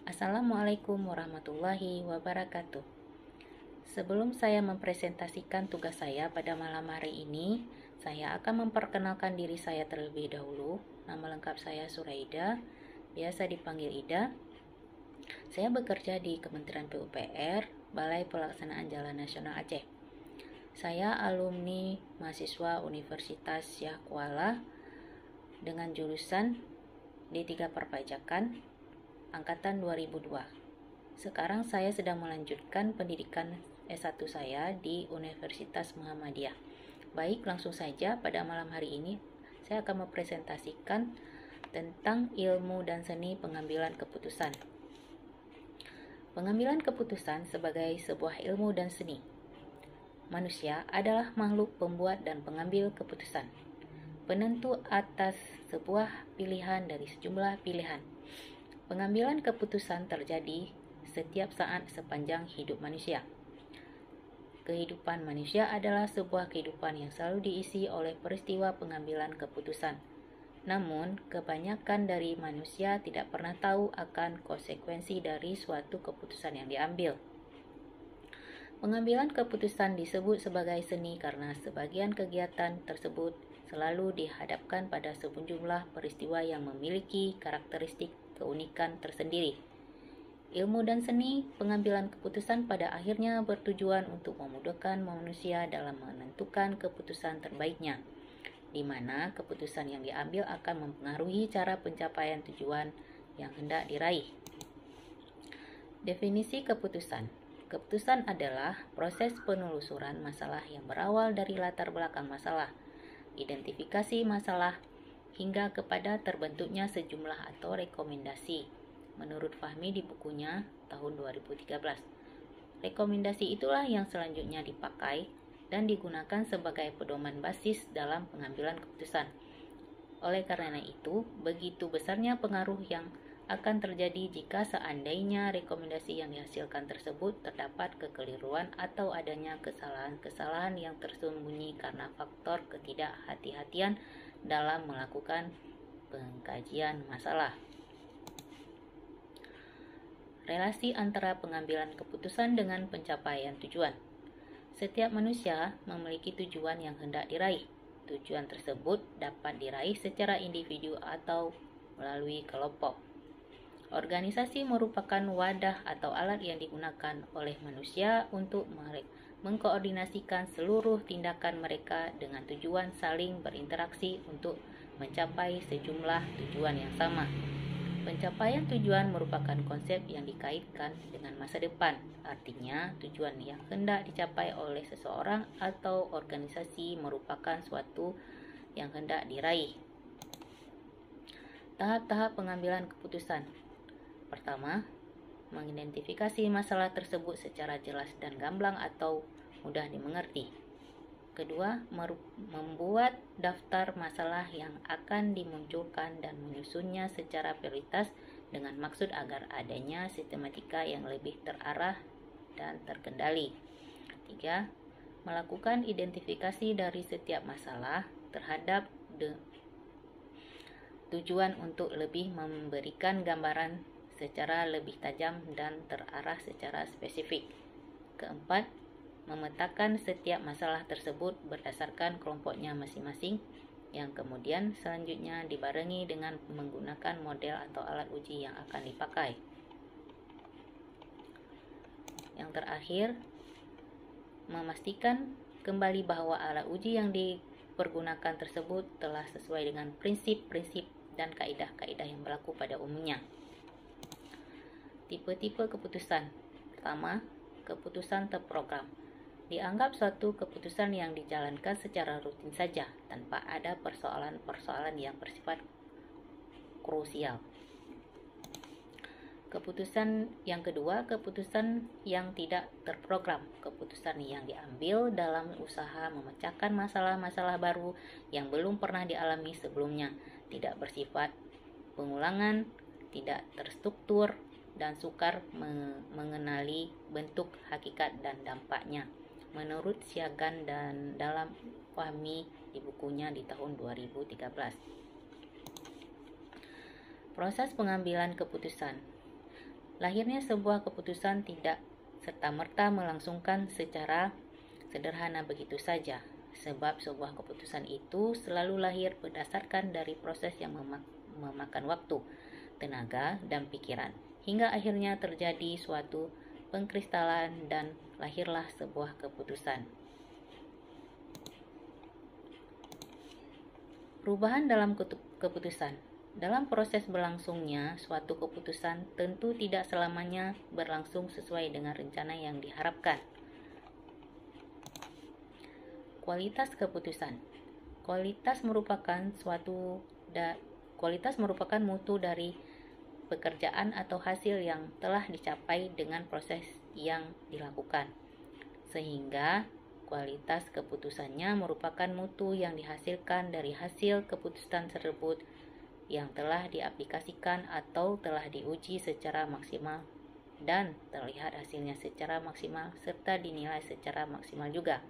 Assalamualaikum warahmatullahi wabarakatuh. Sebelum saya mempresentasikan tugas saya pada malam hari ini, saya akan memperkenalkan diri saya terlebih dahulu. Nama lengkap saya Suraida, biasa dipanggil Ida. Saya bekerja di Kementerian PUPR, Balai Pelaksanaan Jalan Nasional Aceh. Saya alumni mahasiswa Universitas Syah Kuala dengan jurusan D3 Perpajakan Angkatan 2002. Sekarang saya sedang melanjutkan pendidikan S1 saya di Universitas Muhammadiyah. Baik, langsung saja pada malam hari ini saya akan mempresentasikan tentang ilmu dan seni pengambilan keputusan. Pengambilan keputusan sebagai sebuah ilmu dan seni. Manusia adalah makhluk pembuat dan pengambil keputusan, penentu atas sebuah pilihan dari sejumlah pilihan. Pengambilan keputusan terjadi setiap saat sepanjang hidup manusia. Kehidupan manusia adalah sebuah kehidupan yang selalu diisi oleh peristiwa pengambilan keputusan. Namun, kebanyakan dari manusia tidak pernah tahu akan konsekuensi dari suatu keputusan yang diambil. Pengambilan keputusan disebut sebagai seni karena sebagian kegiatan tersebut selalu dihadapkan pada sejumlah peristiwa yang memiliki karakteristik keunikan tersendiri. Ilmu dan seni pengambilan keputusan pada akhirnya bertujuan untuk memudahkan manusia dalam menentukan keputusan terbaiknya, di mana keputusan yang diambil akan mempengaruhi cara pencapaian tujuan yang hendak diraih. Definisi keputusan. Keputusan adalah proses penelusuran masalah yang berawal dari latar belakang masalah, identifikasi masalah, hingga kepada terbentuknya sejumlah atau rekomendasi. Menurut Fahmi di bukunya tahun 2013. Rekomendasi itulah yang selanjutnya dipakai dan digunakan sebagai pedoman basis dalam pengambilan keputusan. Oleh karena itu, begitu besarnya pengaruh yang akan terjadi jika seandainya rekomendasi yang dihasilkan tersebut terdapat kekeliruan atau adanya kesalahan-kesalahan yang tersembunyi karena faktor ketidakhati-hatian dalam melakukan pengkajian masalah. Relasi antara pengambilan keputusan dengan pencapaian tujuan. Setiap manusia memiliki tujuan yang hendak diraih. Tujuan tersebut dapat diraih secara individu atau melalui kelompok. Organisasi merupakan wadah atau alat yang digunakan oleh manusia untuk mengkoordinasikan seluruh tindakan mereka dengan tujuan saling berinteraksi untuk mencapai sejumlah tujuan yang sama. Pencapaian tujuan merupakan konsep yang dikaitkan dengan masa depan, artinya tujuan yang hendak dicapai oleh seseorang atau organisasi merupakan suatu yang hendak diraih. Tahap-tahap pengambilan keputusan. Pertama, mengidentifikasi masalah tersebut secara jelas dan gamblang atau mudah dimengerti. Kedua, membuat daftar masalah yang akan dimunculkan dan menyusunnya secara prioritas dengan maksud agar adanya sistematika yang lebih terarah dan terkendali. Tiga, melakukan identifikasi dari setiap masalah terhadap tujuan untuk lebih memberikan gambaran secara lebih tajam dan terarah secara spesifik. Keempat, memetakan setiap masalah tersebut berdasarkan kelompoknya masing-masing, yang kemudian selanjutnya dibarengi dengan menggunakan model atau alat uji yang akan dipakai. Yang terakhir, memastikan kembali bahwa alat uji yang dipergunakan tersebut telah sesuai dengan prinsip-prinsip dan kaidah-kaidah yang berlaku pada umumnya. Tipe-tipe keputusan. Pertama, keputusan terprogram. Dianggap suatu keputusan yang dijalankan secara rutin saja, tanpa ada persoalan-persoalan yang bersifat krusial. Keputusan yang kedua, keputusan yang tidak terprogram. Keputusan yang diambil dalam usaha memecahkan masalah-masalah baru yang belum pernah dialami sebelumnya, tidak bersifat pengulangan, tidak terstruktur, dan sukar mengenali bentuk, hakikat, dan dampaknya. Menurut Syagan dan dalam Fahmi di bukunya di tahun 2013. Proses pengambilan keputusan. Lahirnya sebuah keputusan tidak serta-merta melangsungkan secara sederhana begitu saja, sebab sebuah keputusan itu selalu lahir berdasarkan dari proses yang memakan waktu, tenaga, dan pikiran, hingga akhirnya terjadi suatu pengkristalan dan lahirlah sebuah keputusan. Perubahan dalam keputusan. Dalam proses berlangsungnya suatu keputusan tentu tidak selamanya berlangsung sesuai dengan rencana yang diharapkan. Kualitas keputusan. Kualitas merupakan mutu dari pekerjaan atau hasil yang telah dicapai dengan proses yang dilakukan. Sehingga kualitas keputusannya merupakan mutu yang dihasilkan dari hasil keputusan tersebut yang telah diaplikasikan atau telah diuji secara maksimal dan terlihat hasilnya secara maksimal serta dinilai secara maksimal juga.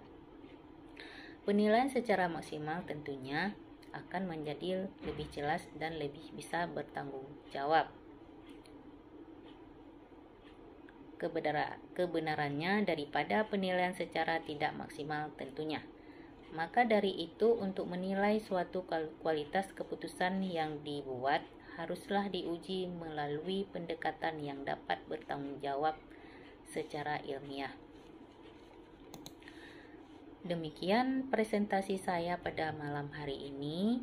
Penilaian secara maksimal tentunya akan menjadi lebih jelas dan lebih bisa bertanggung jawab. Kebenarannya daripada penilaian secara tidak maksimal tentunya. Maka dari itu, untuk menilai suatu kualitas keputusan yang dibuat haruslah diuji melalui pendekatan yang dapat bertanggung jawab secara ilmiah. Demikian presentasi saya pada malam hari ini.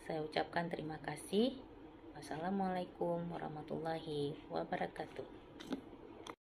Saya ucapkan terima kasih. Wassalamualaikum warahmatullahi wabarakatuh.